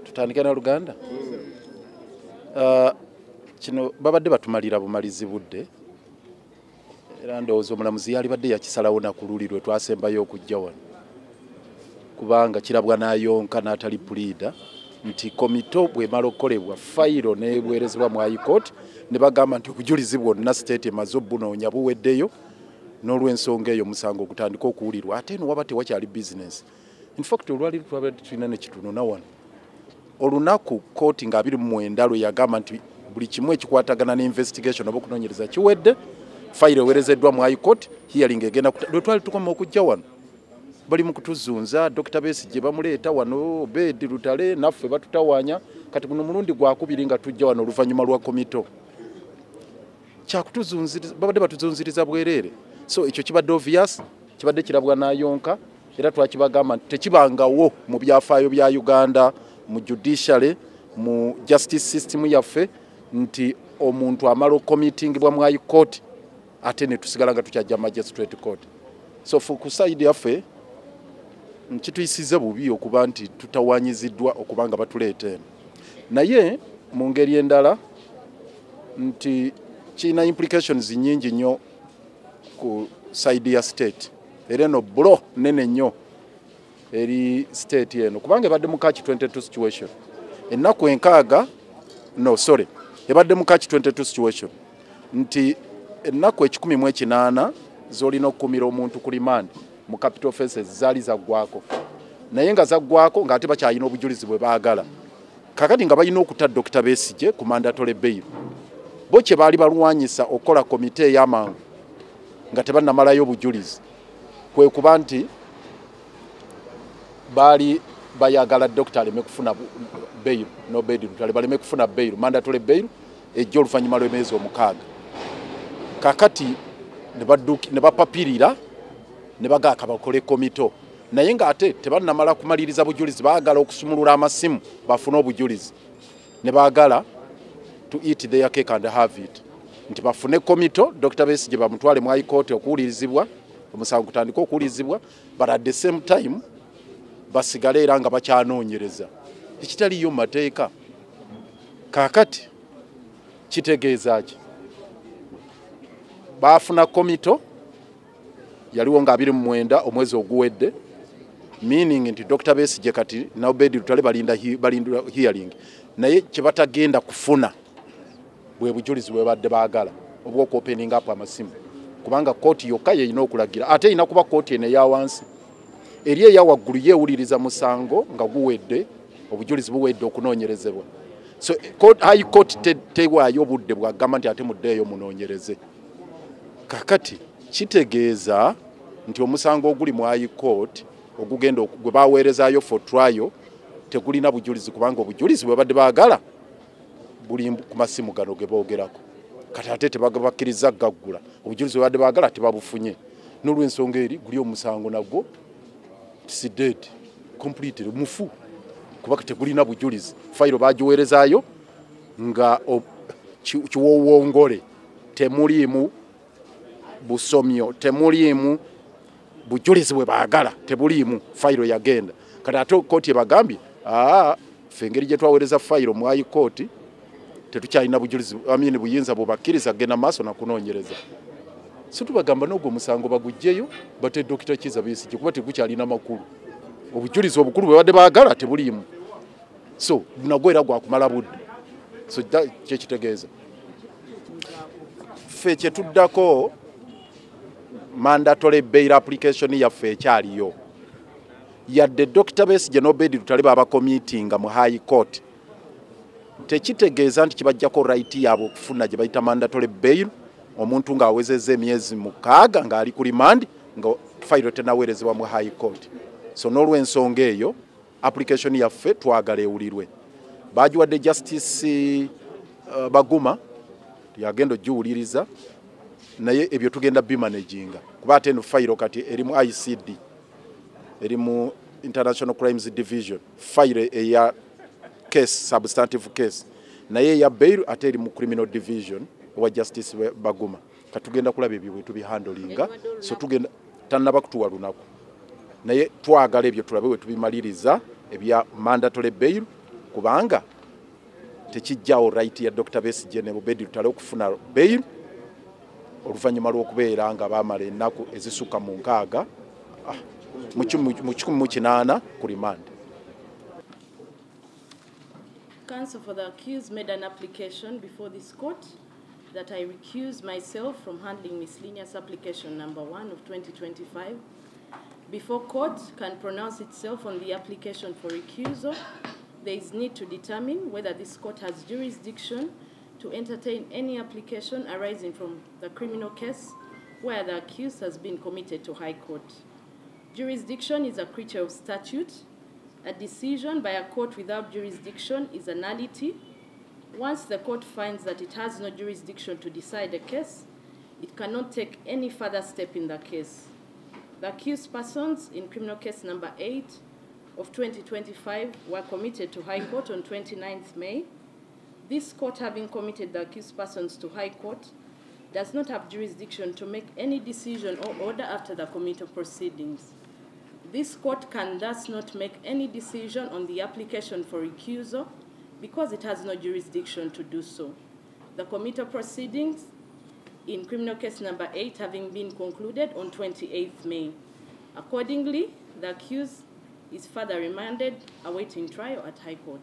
tutandike na Luganda kino babadde batumalira bumalizi budde era ndowooza omulamuzi yali badde yakisalawo nakululirwe twasembayo okujja wano kubanga kirabwa n'ayonka n'atali puliida nti komito bw'emala okukolebwa fayiro n'ebuweerezebwa mu High Court ne bagamba nti obujulizi bwonna state emaze obbunoonya buweddeyo n'olw'ensonga eyo musango ogutandika okuwulirwa ate eno waba tewakyali bizinesi. In fact olwaliro twabadde tulina ne kitununa wano olunaku kooti nga 29 lwe yagamba nti buli kimu ekikwatagana n'investigation oba okunoonyereza kiwedde fayiro eweerezeddwa mu High Court hearing egenda lwe twali tukoma okujja wano bali mu kutuzunza Dr. Besigye bamuleeta wano Obedi Lutale naffe batutawaanya kati guno mulundi gwakubiri nga tujja wano oluvannyuma lwa komito kyakutuzunziriza babadde batuzunziriza bwereere so ekyo kibadde obvious kibadde kirabwa n'ayonka era twakibagamba nti tekibangawo mu byafaayo bya Uganda mu judiciary mu justice system yaffe nti omuntu amala committing bwa mu High Court ate ne tusigala nga tukyajja magistrate court so ku side yaffe nkituyisize bubi okuba nti tutawanyiziddwa okubanga batuleeta eno naye mu ngeri endala nti kina implications nyingi nnyo ku side ya state era eno blo nene nnyo eri state eno kubanga ebadde mu catch 22 situation ennaku enkaaga ebadde mu catch 22 situation nti ennaku 18 zolina okukumira omuntu ku remand mu capital offences zaali zaggwako naye nga zaggwako ng'ate bakyalina obujulizi bwe baagala kakati nga balina okuta Dr. Besigye ku mandatory bail bo kye baali balwanyisa okukola komite ey'amangu nga tebannamalayo obujulizi kwe kuba nti baali bayagala Dr. aleme kufuna bail Obedi Lutale baleme kufuna bail mandatory bail ejja oluvannyuma lw'emyezi 6 kakati ne bapapirira ne bagaaka bakole komito naye ng'ate tebannamala kumaliriza bujulizi baagala okusumulula amasimu bafune obujulizi ne baagala to eat their cake and have it nti bafune komito Dr. Besigye bamutwale mu High Court okuwulirizibwa omusango gutandika okuwulirizibwa but at the same time basigale era nga bakyanoonyereza ekitaliyo mu mateeka kakati kitegeeza ki bafuna komito yaliwo nga 29 omwezi oguwedde meaning nti Dr. Besigye kati na Obedi Lutale balinda hearing naye kye batagenda kufuna bwe bujulizi bwe badde baagala obw'oku opening up amasimu kubanga kooti yokka yeyina okulagira ate ina kuba kooti eno eya wansi eri eya waggulu yeewuliriza musango nga guwedde obujulizi buwedde okunoonyerezebwa so High Court tewaayo obudde bwagamba nti ate muddeeyo munoonyereze kakati kitegeeza nti omusango oguli mu High Court ogugenda gwe baweerezaayo for trial tegulina bujulizi kubanga obujulizi bwe badde baagala buli ku masimu gano ge boogerako kati ate tebabakkiriza gaggula obujulizi bwe badde baagala tebabufunye n'olw'ensonga eri guli omusango nagwo si dead completely mufu kuba tegulina bujulizi fayiro bagiweerezaayo nga kiwowongole temuliimu busomyo temuliimu bujulizi bwe baagala tebuliimu fayiro yagenda kati ate kooti ebagambye ffe engeri gye twaweereza fayiro mu High Court tetukyalina bujulizi buyinza bubakkiriza genda maaso nakunoonyereza so tubagamba n'ogwo omusango bagugjeyo bate Dr. Kizza Besigye kuba tegukyalina makulu obujulizi obukulu bwe badde baagala tebuliimu so nagwo era gwakumala budde so kyekitegeeza ffe kyetuddako mandatory bail application yaffe ekyaliyo yadde Dr. Besigye n'Obedi Lutale baba committing mu High Court tekitegeeza nti kibajjako right yaabwe okufuna gye bayita mandatory bail omuntu ng'awezezza emyezi 6 ng'ali ku remand nga fayiro tenaweerezebwa mu High Court so n'olw'ensonga eyo application yaffe twagala ewulirwe bagiwadde Justice Baguma yagenda ogiwuliriza naye ebyo tugenda bimanaginga kuba ate eno fayiro kati eri mu ICD eri mu International Crimes Division fayiro eya case substantive case naye ya bail ate eri mu Criminal Division wa Justice Baguma katugenda kulaba ebyo bwe tubihandolinga so tugenda tannaba kutuwa lunaku naye twagala ebyo tulabe we tubimaliriza ebya mandatory bail kubanga tekijjawo right ya Dr. Besigye ne Obedi Lutale okufuna bail oluvannyuma lw'okubeera nga baamala ennaku ezisukka mu 6 mu 18 ku remand. Counsel for the accused made an application before this court that I recuse myself from handling miscellaneous application number 1 of 2025. Before court can pronounce itself on the application for recusal, there is need to determine whether this court has jurisdiction to entertain any application arising from the criminal case where the accused has been committed to High Court. Jurisdiction is a creature of statute. A decision by a court without jurisdiction is a nullity. Once the court finds that it has no jurisdiction to decide a case, it cannot take any further step in the case. The accused persons in criminal case number 8 of 2025 were committed to High Court on 29th May. This court, having committed the accused persons to High Court, does not have jurisdiction to make any decision or order after the committal proceedings. This court can thus not make any decision on the application for recusal because it has no jurisdiction to do so. The committal proceedings in criminal case number 8 having been concluded on 28th May. Accordingly, the accused is further remanded awaiting trial at High Court.